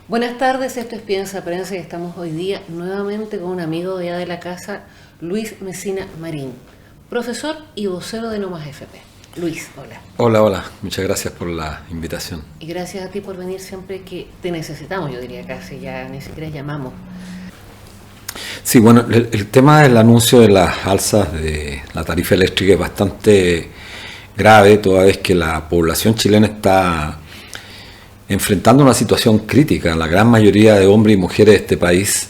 Buenas tardes, esto es Piensa Prensa y estamos hoy día nuevamente con un amigo de allá de la casa, Luis Mesina Marín, profesor y vocero de No Más FP. Luis, hola. Hola, muchas gracias por la invitación. Y gracias a ti por venir siempre que te necesitamos, yo diría casi, ya ni siquiera llamamos. Sí, bueno, el tema del anuncio de las alzas de la tarifa eléctrica es bastante grave, toda vez que la población chilena está enfrentando una situación crítica. La gran mayoría de hombres y mujeres de este país,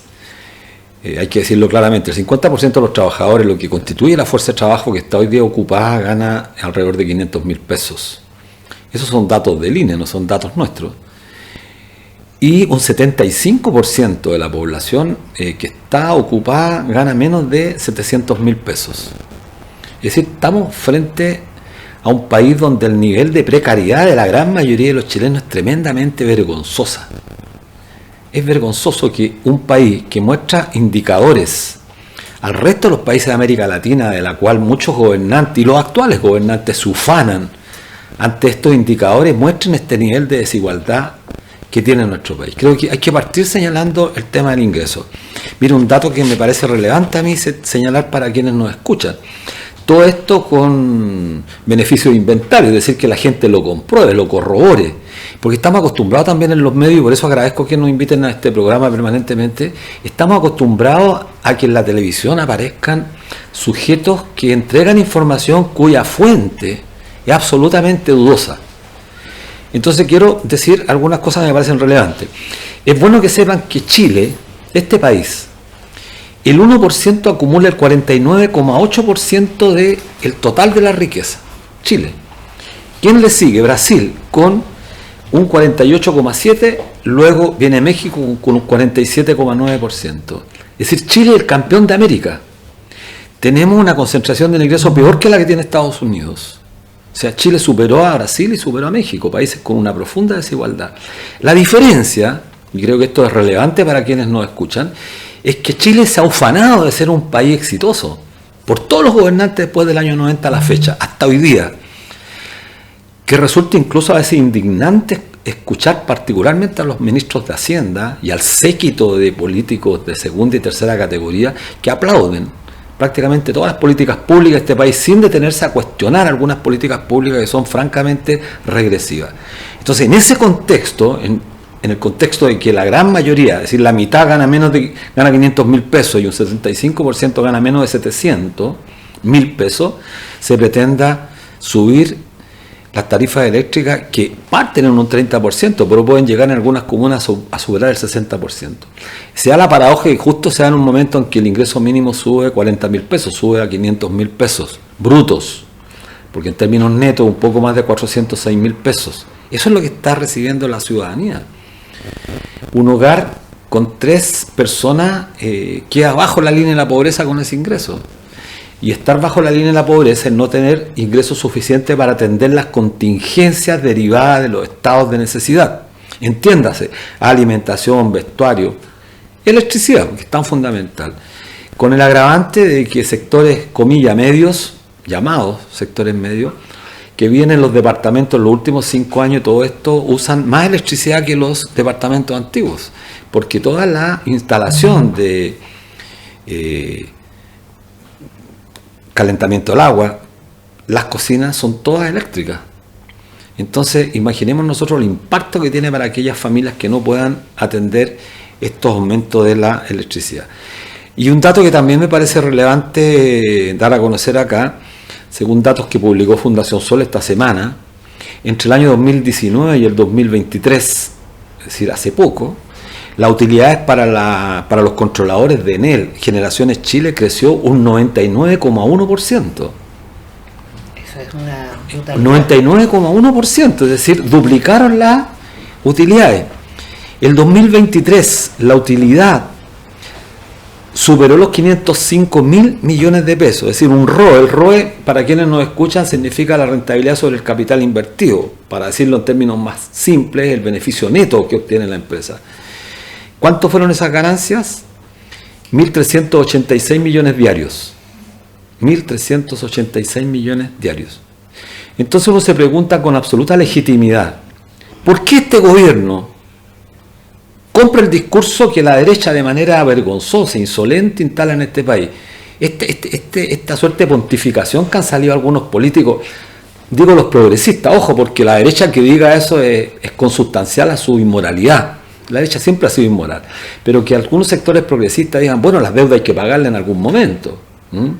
hay que decirlo claramente, el 50% de los trabajadores, lo que constituye la fuerza de trabajo que está hoy día ocupada, gana alrededor de 500.000 pesos. Esos son datos del INE, no son datos nuestros. Y un 75% de la población que está ocupada gana menos de 700.000 pesos. Es decir, estamos frente a un país donde el nivel de precariedad de la gran mayoría de los chilenos es tremendamente vergonzosa. Es vergonzoso que un país que muestra indicadores al resto de los países de América Latina, de la cual muchos gobernantes y los actuales gobernantes se ufanan ante estos indicadores, muestren este nivel de desigualdad que tiene nuestro país. Creo que hay que partir señalando el tema del ingreso. Mira, un dato que me parece relevante a mí señalar para quienes nos escuchan. Todo esto con beneficio de inventario, es decir, que la gente lo compruebe, lo corrobore, porque estamos acostumbrados también en los medios, y por eso agradezco que nos inviten a este programa permanentemente, estamos acostumbrados a que en la televisión aparezcan sujetos que entregan información cuya fuente es absolutamente dudosa. Entonces quiero decir algunas cosas que me parecen relevantes. Es bueno que sepan que Chile, este país, el 1% acumula el 49,8% del total de la riqueza. Chile. ¿Quién le sigue? Brasil, con un 48,7%, luego viene México con un 47,9%. Es decir, Chile es el campeón de América. Tenemos una concentración del ingreso peor que la que tiene Estados Unidos. O sea, Chile superó a Brasil y superó a México, países con una profunda desigualdad. La diferencia, y creo que esto es relevante para quienes nos escuchan, es que Chile se ha ufanado de ser un país exitoso por todos los gobernantes después del año 90 a la fecha, hasta hoy día, que resulta incluso a veces indignante escuchar particularmente a los ministros de Hacienda y al séquito de políticos de segunda y tercera categoría que aplauden prácticamente todas las políticas públicas de este país sin detenerse a cuestionar algunas políticas públicas que son francamente regresivas. Entonces, en ese contexto, en el contexto de que la gran mayoría, es decir, la mitad gana 500.000 pesos y un 75% gana menos de 700.000 pesos, se pretenda subir las tarifas eléctricas que parten en un 30%, pero pueden llegar en algunas comunas a superar el 60%. Se da la paradoja que justo se da en un momento en que el ingreso mínimo sube 40.000 pesos, sube a 500.000 pesos brutos, porque en términos netos un poco más de 406.000 pesos. Eso es lo que está recibiendo la ciudadanía. Un hogar con 3 personas queda bajo la línea de la pobreza con ese ingreso. Y estar bajo la línea de la pobreza es no tener ingresos suficientes para atender las contingencias derivadas de los estados de necesidad. Entiéndase, alimentación, vestuario, electricidad, que es tan fundamental. Con el agravante de que sectores, comillas, medios, llamados sectores medios, que vienen en los departamentos en los últimos 5 años, todo esto usan más electricidad que los departamentos antiguos, porque toda la instalación de calentamiento del agua, las cocinas son todas eléctricas. Entonces, imaginemos nosotros el impacto que tiene para aquellas familias que no puedan atender estos aumentos de la electricidad. Y un dato que también me parece relevante dar a conocer acá, según datos que publicó Fundación Sol esta semana, entre el año 2019 y el 2023, es decir, hace poco, la utilidad para los controladores de Enel Generaciones Chile creció un 99,1%. Eso es una brutalidad. 99,1%, es decir, duplicaron las utilidades. El 2023, la utilidad superó los 505.000 millones de pesos, es decir, un ROE. El ROE, para quienes nos escuchan, significa la rentabilidad sobre el capital invertido. Para decirlo en términos más simples, el beneficio neto que obtiene la empresa. ¿Cuánto fueron esas ganancias? 1.386 millones diarios. 1.386 millones diarios. Entonces uno se pregunta con absoluta legitimidad, ¿por qué este gobierno compra el discurso que la derecha de manera vergonzosa, insolente, instala en este país. Esta suerte de pontificación que han salido algunos políticos, digo los progresistas, ojo, porque la derecha que diga eso es consustancial a su inmoralidad. La derecha siempre ha sido inmoral, pero que algunos sectores progresistas digan, bueno, las deudas hay que pagarlas en algún momento. O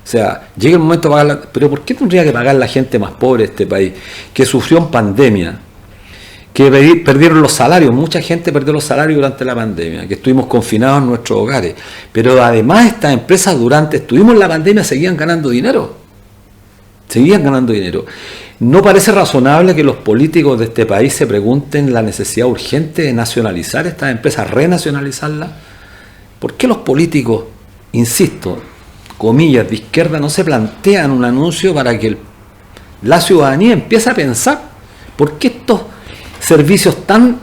sea, llega el momento de pagarlas, pero ¿por qué tendría que pagar la gente más pobre de este país, que sufrió en pandemia, que perdieron los salarios? Mucha gente perdió los salarios durante la pandemia, que estuvimos confinados en nuestros hogares, pero además estas empresas estuvimos en la pandemia, seguían ganando dinero. ¿No parece razonable que los políticos de este país se pregunten la necesidad urgente de nacionalizar estas empresas, renacionalizarlas? ¿Por qué los políticos, insisto, comillas, de izquierda, no se plantean un anuncio para que la ciudadanía empiece a pensar? ¿Por qué estos servicios tan,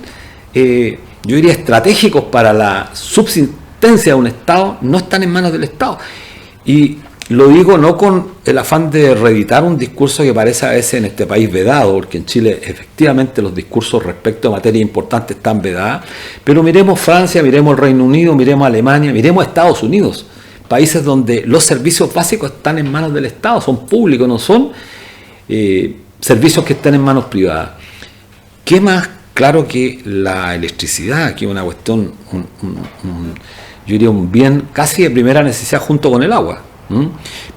yo diría, estratégicos para la subsistencia de un Estado no están en manos del Estado? Y lo digo no con el afán de reeditar un discurso que parece a veces en este país vedado, porque en Chile efectivamente los discursos respecto a materias importantes están vedadas, pero miremos Francia, miremos el Reino Unido, miremos Alemania, miremos Estados Unidos, países donde los servicios básicos están en manos del Estado, son públicos, no son servicios que están en manos privadas. ¿Qué más claro que la electricidad, que es una cuestión, yo diría un bien casi de primera necesidad junto con el agua?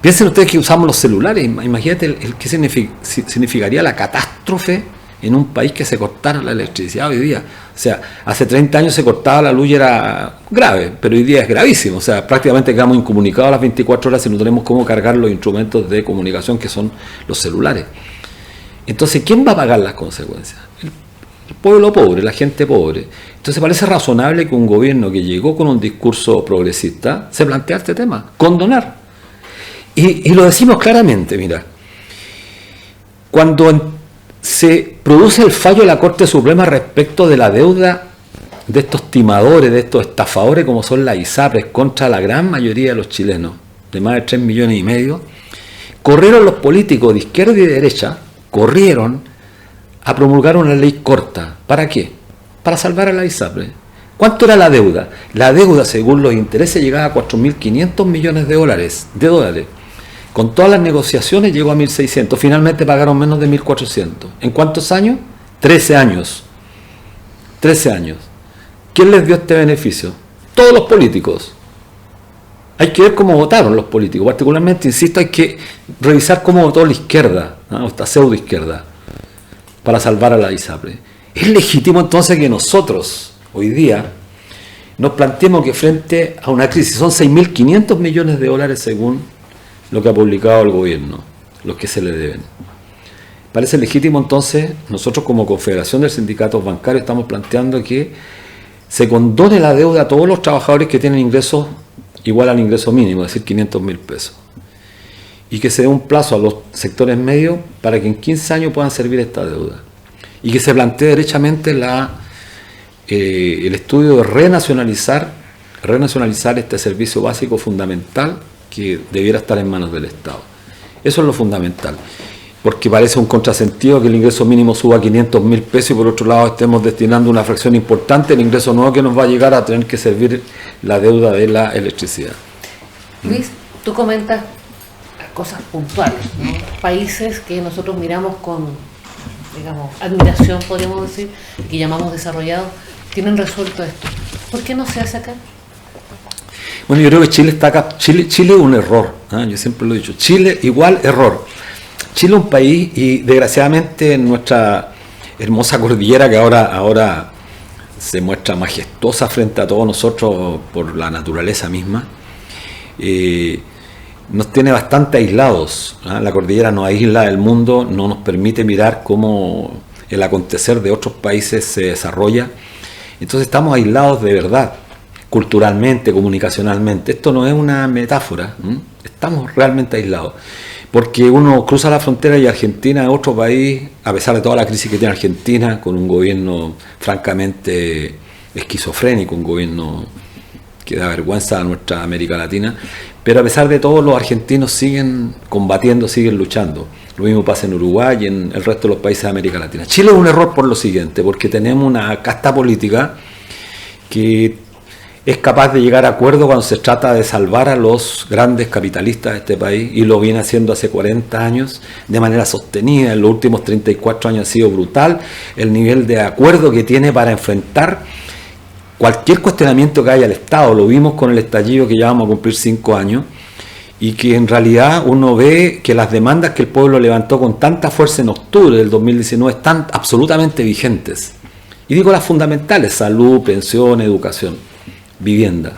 Piensen ustedes que usamos los celulares, imagínate qué significaría la catástrofe en un país que se cortara la electricidad hoy día. O sea, hace 30 años se cortaba la luz y era grave, pero hoy día es gravísimo. O sea, prácticamente quedamos incomunicados a las 24 horas y no tenemos cómo cargar los instrumentos de comunicación que son los celulares. Entonces, ¿quién va a pagar las consecuencias? El pueblo pobre, la gente pobre. Entonces parece razonable que un gobierno que llegó con un discurso progresista se plantea este tema, condonar. Y lo decimos claramente, mira, cuando se produce el fallo de la Corte Suprema respecto de la deuda de estos timadores, de estos estafadores como son las ISAPRES contra la gran mayoría de los chilenos, de más de 3,5 millones, corrieron los políticos de izquierda y de derecha, corrieron a promulgar una ley corta. ¿Para qué? Para salvar a la ISAPRES. ¿Cuánto era la deuda? La deuda, según los intereses, llegaba a 4.500 millones de dólares. Con todas las negociaciones llegó a 1.600. Finalmente pagaron menos de 1.400. ¿En cuántos años? 13 años. 13 años. ¿Quién les dio este beneficio? Todos los políticos. Hay que ver cómo votaron los políticos. Particularmente, insisto, hay que revisar cómo votó la izquierda, ¿no? Esta pseudo izquierda, para salvar a la ISAPRES. ¿Es legítimo entonces que nosotros, hoy día, nos planteemos que frente a una crisis son 6.500 millones de dólares según lo que ha publicado el gobierno, los que se le deben? Parece legítimo entonces, nosotros como Confederación de Sindicatos Bancarios estamos planteando que se condone la deuda a todos los trabajadores que tienen ingresos igual al ingreso mínimo, es decir, 500.000 pesos. Y que se dé un plazo a los sectores medios para que en 15 años puedan servir esta deuda. Y que se plantee derechamente el estudio de renacionalizar este servicio básico fundamental que debiera estar en manos del Estado. Eso es lo fundamental. Porque parece un contrasentido que el ingreso mínimo suba a 500.000 pesos y por otro lado estemos destinando una fracción importante del ingreso nuevo que nos va a llegar a tener que servir la deuda de la electricidad. Luis, tú comentas cosas puntuales, ¿no? Países que nosotros miramos con, digamos, admiración, podríamos decir, que llamamos desarrollados, tienen resuelto esto. ¿Por qué no se hace acá? Bueno, yo creo que Chile está acá. Chile es un error, ¿eh? Yo siempre lo he dicho. Chile igual error. Chile es un país, y desgraciadamente en nuestra hermosa cordillera que ahora se muestra majestuosa frente a todos nosotros por la naturaleza misma, nos tiene bastante aislados, ¿eh? La cordillera nos aísla del mundo, no nos permite mirar cómo el acontecer de otros países se desarrolla. Entonces estamos aislados de verdad, culturalmente, comunicacionalmente. Esto no es una metáfora, ¿eh? Estamos realmente aislados. Porque uno cruza la frontera y Argentina es otro país, a pesar de toda la crisis que tiene Argentina, con un gobierno francamente esquizofrénico, un gobierno que da vergüenza a nuestra América Latina, pero a pesar de todo los argentinos siguen combatiendo, siguen luchando. Lo mismo pasa en Uruguay y en el resto de los países de América Latina. Chile es un error por lo siguiente, porque tenemos una casta política que es capaz de llegar a acuerdos cuando se trata de salvar a los grandes capitalistas de este país, y lo viene haciendo hace 40 años de manera sostenida. En los últimos 34 años ha sido brutal el nivel de acuerdo que tiene para enfrentar cualquier cuestionamiento que haya al Estado. Lo vimos con el estallido, que ya vamos a cumplir 5 años, y que en realidad uno ve que las demandas que el pueblo levantó con tanta fuerza en octubre del 2019 están absolutamente vigentes. Y digo las fundamentales: salud, pensión, educación, vivienda.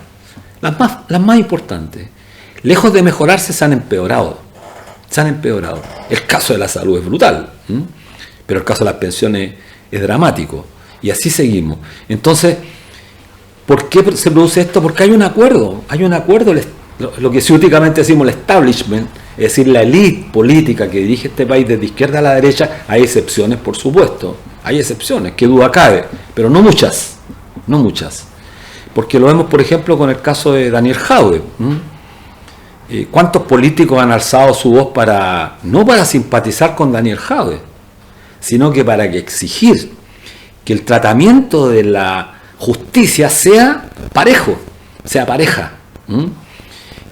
Las más importantes. Lejos de mejorarse, se han empeorado. El caso de la salud es brutal, pero el caso de las pensiones es dramático. Y así seguimos. Entonces, ¿por qué se produce esto? Porque hay un acuerdo. Lo que ciúticamente decimos el establishment, es decir, la élite política que dirige este país desde izquierda a la derecha. Hay excepciones, por supuesto. Hay excepciones, qué duda cabe, pero no muchas. Porque lo vemos, por ejemplo, con el caso de Daniel Jadwe. ¿Cuántos políticos han alzado su voz no para simpatizar con Daniel Jadwe, sino que para exigir que el tratamiento de la justicia sea pareja?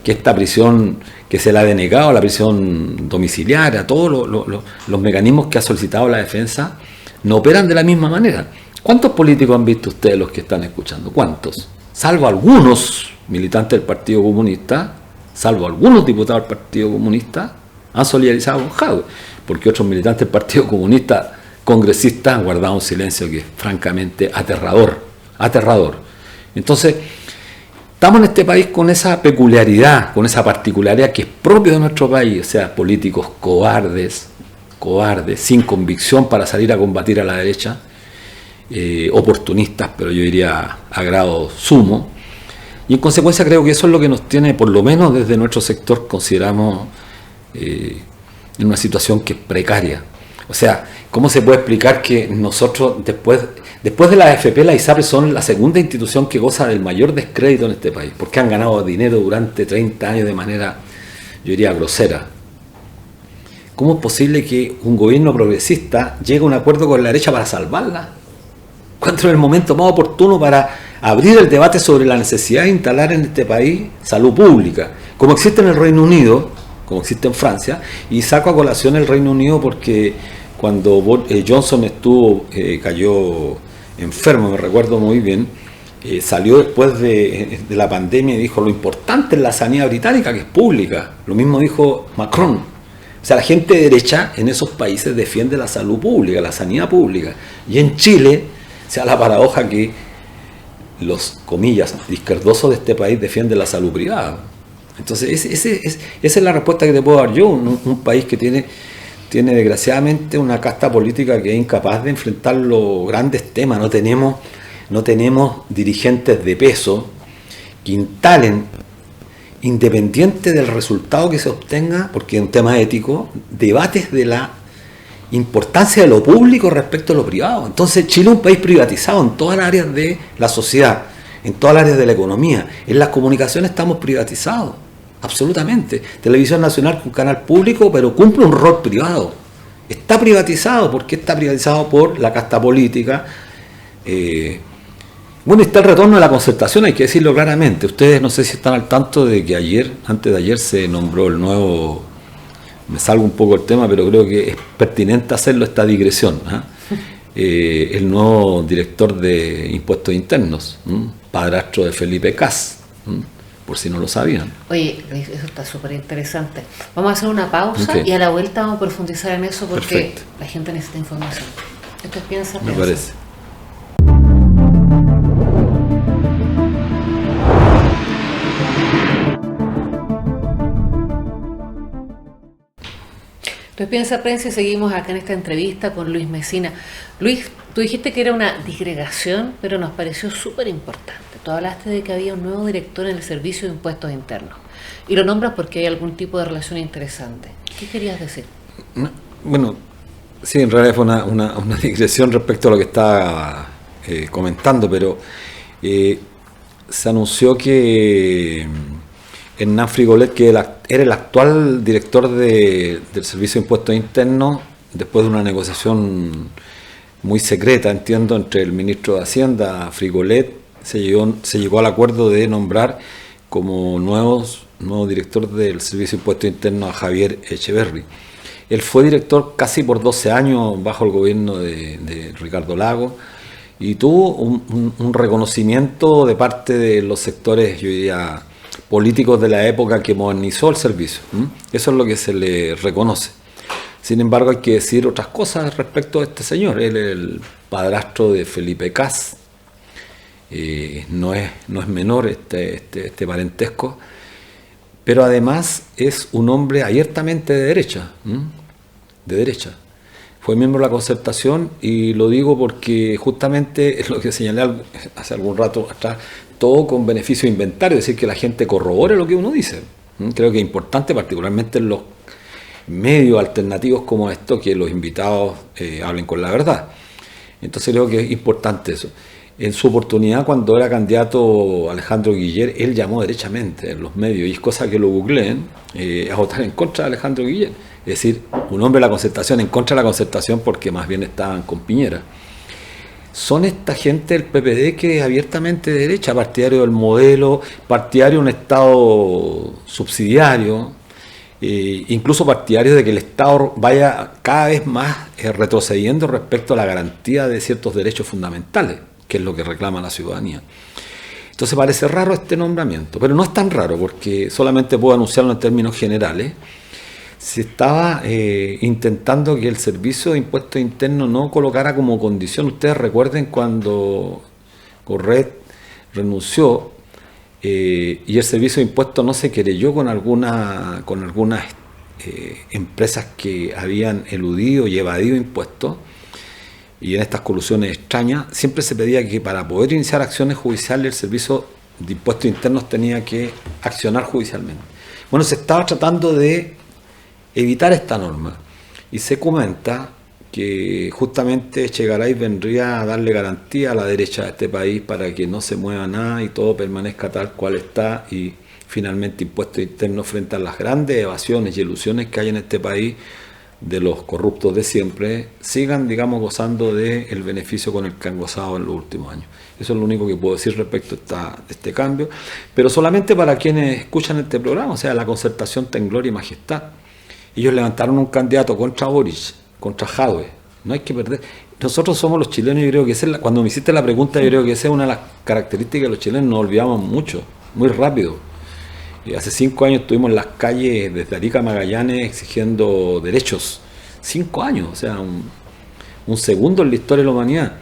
Que esta prisión que se le ha denegado, la prisión domiciliaria, todos los mecanismos que ha solicitado la defensa, no operan de la misma manera. ¿Cuántos políticos han visto ustedes, los que están escuchando? ¿Cuántos? Salvo algunos militantes del Partido Comunista, salvo algunos diputados del Partido Comunista, han solidarizado con Jadwe, porque otros militantes del Partido Comunista, congresistas, han guardado un silencio que es francamente aterrador. Entonces, estamos en este país con esa peculiaridad, con esa particularidad que es propio de nuestro país, o sea, políticos cobardes, sin convicción para salir a combatir a la derecha, oportunistas, pero yo diría a grado sumo, y en consecuencia creo que eso es lo que nos tiene, por lo menos desde nuestro sector, consideramos en una situación que es precaria. O sea, ¿cómo se puede explicar que nosotros, después de la AFP, la ISAPRE son la segunda institución que goza del mayor descrédito en este país? Porque han ganado dinero durante 30 años de manera, yo diría, grosera. ¿Cómo es posible que un gobierno progresista llegue a un acuerdo con la derecha para salvarla? ¿Cuándo es el momento más oportuno para abrir el debate sobre la necesidad de instalar en este país salud pública, como existe en el Reino Unido, como existe en Francia? Y saco a colación el Reino Unido porque cuando Johnson cayó enfermo, me recuerdo muy bien, salió después de la pandemia y dijo: lo importante es la sanidad británica, que es pública. Lo mismo dijo Macron. O sea, la gente de derecha en esos países defiende la salud pública, la sanidad pública. Y en Chile, o sea, la paradoja que los, comillas, izquierdosos de este país defienden la salud privada. Entonces, esa es la respuesta que te puedo dar yo. Un país que tiene desgraciadamente una casta política que es incapaz de enfrentar los grandes temas. No tenemos dirigentes de peso que instalen, independiente del resultado que se obtenga, porque es un tema ético, debates de la importancia de lo público respecto a lo privado. Entonces Chile es un país privatizado en todas las áreas de la sociedad, en todas las áreas de la economía. En las comunicaciones estamos privatizados, absolutamente. Televisión Nacional, un canal público, pero cumple un rol privado. Está privatizado. ¿Por qué está privatizado? Por la casta política. Bueno, está el retorno de la concertación, hay que decirlo claramente. Ustedes no sé si están al tanto de que antes de ayer se nombró el nuevo, me salgo un poco del tema, pero creo que es pertinente hacerlo, esta digresión, el nuevo director de Impuestos Internos, padrastro de Felipe Cas, por si no lo sabían. Oye, eso está súper interesante. Vamos a hacer una pausa y a la vuelta vamos a profundizar en eso porque perfecto, la gente necesita información. Esto es Piensa. Me parece. Entonces Piensa Prensa y seguimos acá en esta entrevista con Luis Mesina. Luis, tú dijiste que era una disgregación, pero nos pareció súper importante. Tú hablaste de que había un nuevo director en el Servicio de Impuestos Internos y lo nombras porque hay algún tipo de relación interesante. ¿Qué querías decir? No, bueno, sí, en realidad fue una digresión respecto a lo que estaba comentando, pero se anunció que Hernán Frigolet, que era el actual director del Servicio de Impuestos Internos, después de una negociación muy secreta, entiendo, entre el ministro de Hacienda, Frigolet, se llegó al acuerdo de nombrar como nuevo director del Servicio de Impuestos Internos a Javier Echeverri. Él fue director casi por 12 años bajo el gobierno de Ricardo Lagos y tuvo un reconocimiento de parte de los sectores, yo diría, políticos de la época que modernizó el servicio. Eso es lo que se le reconoce. Sin embargo, hay que decir otras cosas respecto a este señor. Él es el padrastro de Felipe Kast. No es menor este parentesco, pero además es un hombre abiertamente de derecha. Fue miembro de la Concertación y lo digo porque justamente es lo que señalé hace algún rato atrás, todo con beneficio de inventario, es decir, que la gente corrobore lo que uno dice. Creo que es importante, particularmente en los medios alternativos como esto, que los invitados hablen con la verdad. Entonces creo que es importante eso. En su oportunidad, cuando era candidato Alejandro Guiller, él llamó derechamente en los medios, y es cosa que lo googleen, a votar en contra de Alejandro Guiller. Es decir, un hombre de la Concertación en contra de la Concertación porque más bien estaban con Piñera. Son esta gente del PPD que es abiertamente de derecha, partidario del modelo, partidario de un Estado subsidiario, incluso partidario de que el Estado vaya cada vez más retrocediendo respecto a la garantía de ciertos derechos fundamentales, que es lo que reclama la ciudadanía. Entonces parece raro este nombramiento, pero no es tan raro porque solamente puedo anunciarlo en términos generales. Se estaba intentando que el Servicio de Impuestos Internos no colocara como condición, ustedes recuerden cuando Corret renunció y el Servicio de Impuestos no se querelló con algunas empresas que habían eludido y evadido impuestos, y en estas colusiones extrañas, siempre se pedía que para poder iniciar acciones judiciales el Servicio de Impuestos Internos tenía que accionar judicialmente. Bueno, se estaba tratando de evitar esta norma y se comenta que justamente Echegaray vendría a darle garantía a la derecha de este país para que no se mueva nada y todo permanezca tal cual está, y finalmente Impuestos Internos, frente a las grandes evasiones y ilusiones que hay en este país de los corruptos de siempre, sigan, digamos, gozando del beneficio con el que han gozado en los últimos años. Eso es lo único que puedo decir respecto a este cambio, pero solamente para quienes escuchan este programa. O sea, la Concertación está en gloria y majestad. Ellos levantaron un candidato contra Boric, contra Jadwe. No hay que perder. Nosotros somos los chilenos, yo creo que cuando me hiciste la pregunta, yo creo que esa es una de las características de los chilenos, nos olvidamos mucho, muy rápido. Hace 5 años estuvimos en las calles desde Arica a Magallanes exigiendo derechos. 5 años, o sea, un segundo en la historia de la humanidad.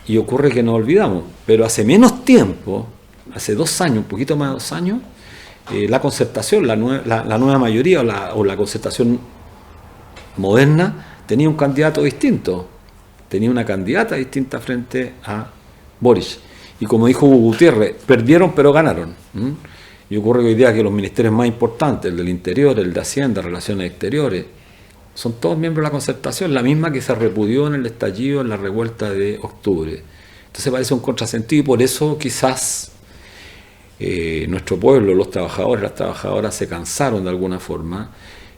Y ocurre que nos olvidamos. Pero hace menos tiempo, hace 2 años, un poquito más de 2 años, la Concertación, la nueva mayoría o la Concertación moderna, tenía un candidato distinto. Tenía una candidata distinta frente a Boric. Y como dijo Hugo Gutiérrez, perdieron pero ganaron. Y ocurre que hoy día que los ministerios más importantes, el del Interior, el de Hacienda, Relaciones Exteriores, son todos miembros de la Concertación, la misma que se repudió en el estallido, en la revuelta de octubre. Entonces parece un contrasentido, y por eso quizás nuestro pueblo, los trabajadores, las trabajadoras se cansaron de alguna forma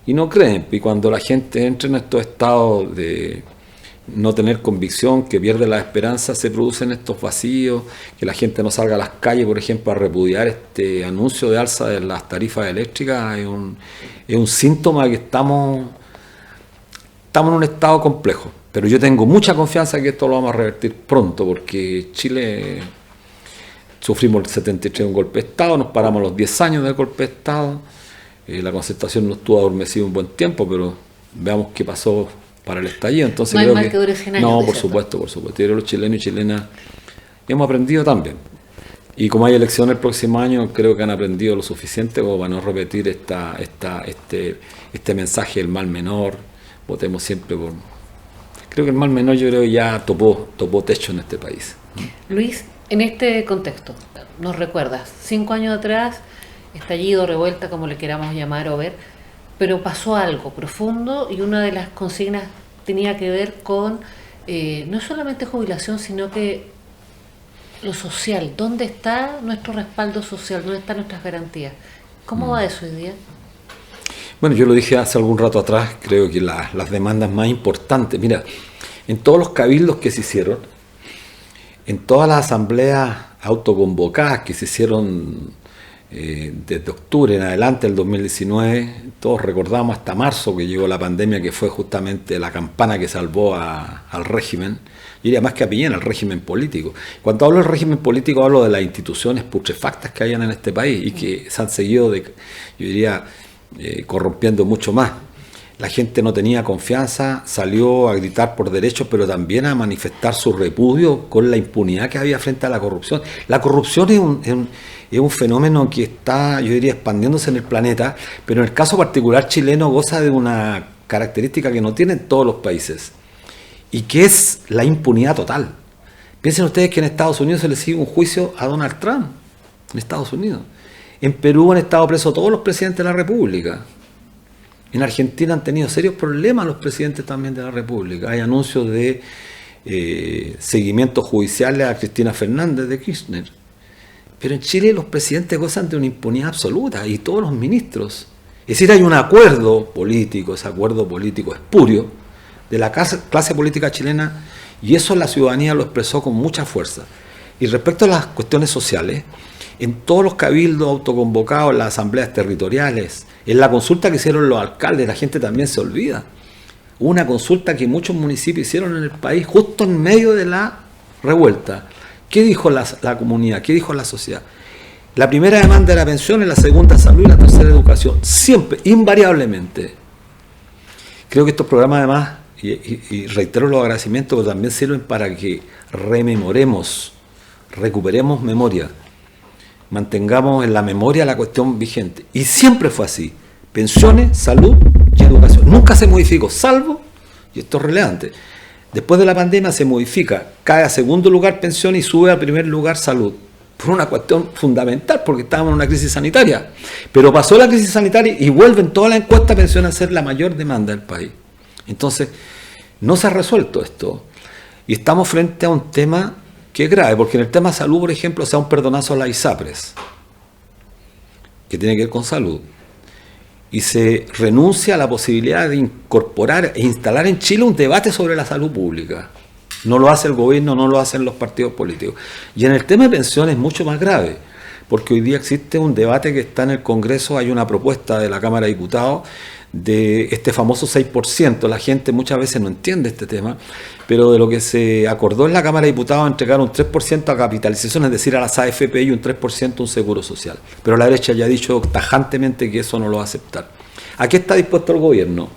y no creen. Y cuando la gente entra en estos estados de no tener convicción, que pierde la esperanza, se producen estos vacíos, que la gente no salga a las calles, por ejemplo, a repudiar este anuncio de alza de las tarifas eléctricas. Es un síntoma de que estamos en un estado complejo. Pero yo tengo mucha confianza que esto lo vamos a revertir pronto, porque Chile sufrimos el 73 un golpe de Estado, nos paramos los 10 años del golpe de Estado, la Concertación no estuvo adormecida un buen tiempo, pero veamos qué pasó para el estallido. Entonces no hay creo mal que dure 100 años. No, por supuesto. Yo creo que los chilenos y chilenas hemos aprendido también. Y como hay elecciones el próximo año, creo que han aprendido lo suficiente como para no repetir este mensaje del mal menor. Votemos siempre por... Creo que el mal menor, yo creo que ya topó techo en este país. Luis, en este contexto, nos recuerdas, 5 años atrás, estallido, revuelta, como le queramos llamar o ver, pero pasó algo profundo y una de las consignas tenía que ver con no solamente jubilación, sino que lo social. ¿Dónde está nuestro respaldo social? ¿Dónde están nuestras garantías? ¿Cómo va eso hoy día? Bueno, yo lo dije hace algún rato atrás, creo que las demandas más importantes, mira, en todos los cabildos que se hicieron, en todas las asambleas autoconvocadas que se hicieron desde octubre en adelante del 2019, todos recordamos hasta marzo que llegó la pandemia, que fue justamente la campana que salvó al régimen, yo diría más que a Piñera, al régimen político. Cuando hablo del régimen político hablo de las instituciones putrefactas que hayan en este país y que se han seguido, yo diría, corrompiendo mucho más. La gente no tenía confianza, salió a gritar por derechos, pero también a manifestar su repudio con la impunidad que había frente a la corrupción. La corrupción es un fenómeno que está, yo diría, expandiéndose en el planeta, pero en el caso particular chileno goza de una característica que no tienen todos los países, y que es la impunidad total. Piensen ustedes que en Estados Unidos se le sigue un juicio a Donald Trump, en Estados Unidos. En Perú han estado presos todos los presidentes de la República. En Argentina han tenido serios problemas los presidentes también de la República. Hay anuncios de seguimientos judiciales a Cristina Fernández de Kirchner. Pero en Chile los presidentes gozan de una impunidad absoluta, y todos los ministros. Es decir, hay un acuerdo político, ese acuerdo político espurio de la clase política chilena, y eso la ciudadanía lo expresó con mucha fuerza. Y respecto a las cuestiones sociales, en todos los cabildos autoconvocados, en las asambleas territoriales, en la consulta que hicieron los alcaldes, la gente también se olvida. Hubo una consulta que muchos municipios hicieron en el país justo en medio de la revuelta. ¿Qué dijo la comunidad? ¿Qué dijo la sociedad? La primera demanda era pensiones, la segunda salud y la tercera educación. Siempre, invariablemente. Creo que estos programas además, y reitero los agradecimientos, pero también sirven para que rememoremos, recuperemos memoria, mantengamos en la memoria la cuestión vigente. Y siempre fue así: pensiones, salud y educación. Nunca se modificó, salvo, y esto es relevante, después de la pandemia se modifica, cae a segundo lugar pensión y sube a primer lugar salud, por una cuestión fundamental, porque estábamos en una crisis sanitaria. Pero pasó la crisis sanitaria y vuelven todas las encuestas a pensión a ser la mayor demanda del país. Entonces, no se ha resuelto esto. Y estamos frente a un tema que es grave, porque en el tema salud, por ejemplo, se da un perdonazo a la ISAPRES, que tiene que ver con salud, y se renuncia a la posibilidad de incorporar e instalar en Chile un debate sobre la salud pública. No lo hace el gobierno, no lo hacen los partidos políticos. Y en el tema de pensiones es mucho más grave, porque hoy día existe un debate que está en el Congreso, hay una propuesta de la Cámara de Diputados de este famoso 6%. La gente muchas veces no entiende este tema, pero de lo que se acordó en la Cámara de Diputados, entregar un 3% a capitalización, es decir, a las AFP, y un 3% a un seguro social. Pero la derecha ya ha dicho tajantemente que eso no lo va a aceptar. ¿A qué está dispuesto el gobierno?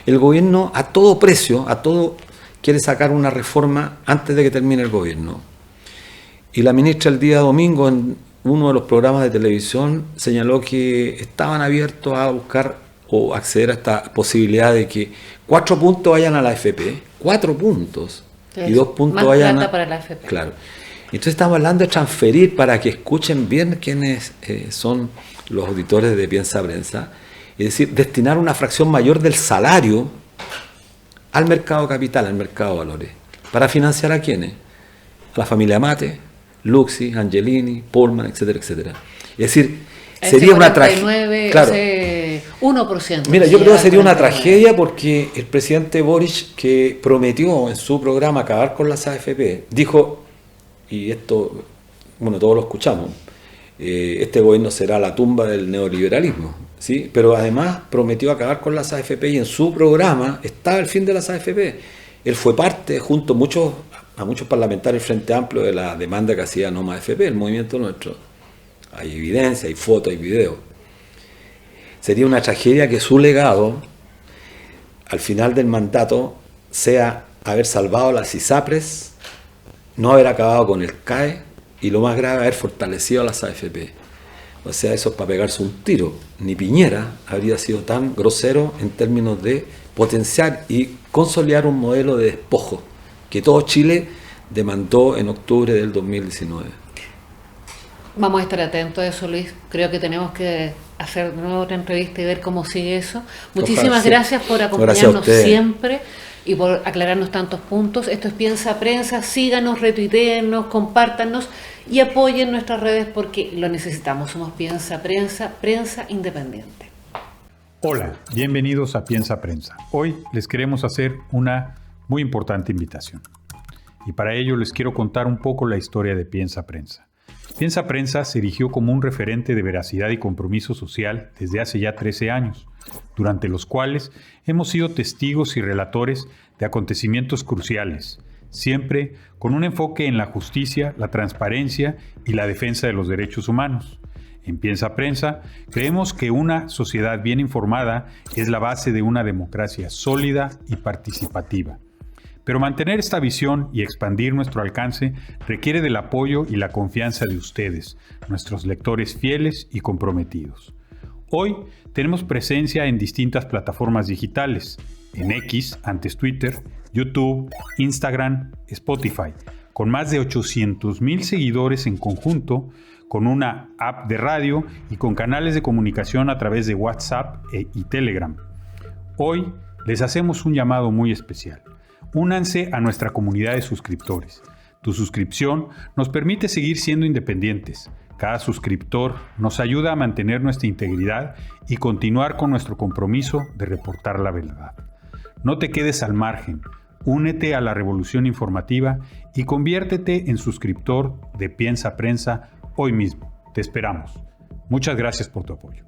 El gobierno a todo precio, quiere sacar una reforma antes de que termine el gobierno. Y la ministra el día domingo en uno de los programas de televisión señaló que estaban abiertos a buscar o acceder a esta posibilidad de que 4 puntos vayan a la AFP, 4 puntos, y 2 puntos más vayan plata para la AFP. Claro. Entonces estamos hablando de transferir, para que escuchen bien quiénes son los auditores de Piensa Prensa, es decir, destinar una fracción mayor del salario al mercado capital, al mercado de valores. ¿Para financiar a quiénes? A la familia Mate, Luxi, Angelini, Pullman, etcétera, etcétera. Es decir, sería una tragedia. Claro. 1%. Mira, yo creo que sería una tragedia, porque el presidente Boric, que prometió en su programa acabar con las AFP, dijo, y esto, bueno, todos lo escuchamos, este gobierno será la tumba del neoliberalismo, ¿sí? Pero además prometió acabar con las AFP, y en su programa estaba el fin de las AFP. Él fue parte, junto a muchos parlamentarios del Frente Amplio, de la demanda que hacía No Más AFP, el movimiento nuestro. Hay evidencia, hay fotos, hay videos. Sería una tragedia que su legado, al final del mandato, sea haber salvado las ISAPRES, no haber acabado con el CAE, y lo más grave, haber fortalecido a las AFP. O sea, eso es para pegarse un tiro. Ni Piñera habría sido tan grosero en términos de potenciar y consolidar un modelo de despojo que todo Chile demandó en octubre del 2019. Vamos a estar atentos a eso, Luis. Creo que tenemos que hacer de nuevo otra entrevista y ver cómo sigue eso. Muchísimas gracias por acompañarnos siempre y por aclararnos tantos puntos. Esto es Piensa Prensa. Síganos, retuiteennos, compártanos y apoyen nuestras redes, porque lo necesitamos. Somos Piensa Prensa, prensa independiente. Hola, bienvenidos a Piensa Prensa. Hoy les queremos hacer una muy importante invitación. Y para ello les quiero contar un poco la historia de Piensa Prensa. Piensa Prensa se erigió como un referente de veracidad y compromiso social desde hace ya 13 años, durante los cuales hemos sido testigos y relatores de acontecimientos cruciales, siempre con un enfoque en la justicia, la transparencia y la defensa de los derechos humanos. En Piensa Prensa, creemos que una sociedad bien informada es la base de una democracia sólida y participativa. Pero mantener esta visión y expandir nuestro alcance requiere del apoyo y la confianza de ustedes, nuestros lectores fieles y comprometidos. Hoy tenemos presencia en distintas plataformas digitales, en X, antes Twitter, YouTube, Instagram, Spotify, con más de 800,000 seguidores en conjunto, con una app de radio y con canales de comunicación a través de WhatsApp y Telegram. Hoy les hacemos un llamado muy especial. Únanse a nuestra comunidad de suscriptores. Tu suscripción nos permite seguir siendo independientes. Cada suscriptor nos ayuda a mantener nuestra integridad y continuar con nuestro compromiso de reportar la verdad. No te quedes al margen. Únete a la revolución informativa y conviértete en suscriptor de Piensa Prensa hoy mismo. Te esperamos. Muchas gracias por tu apoyo.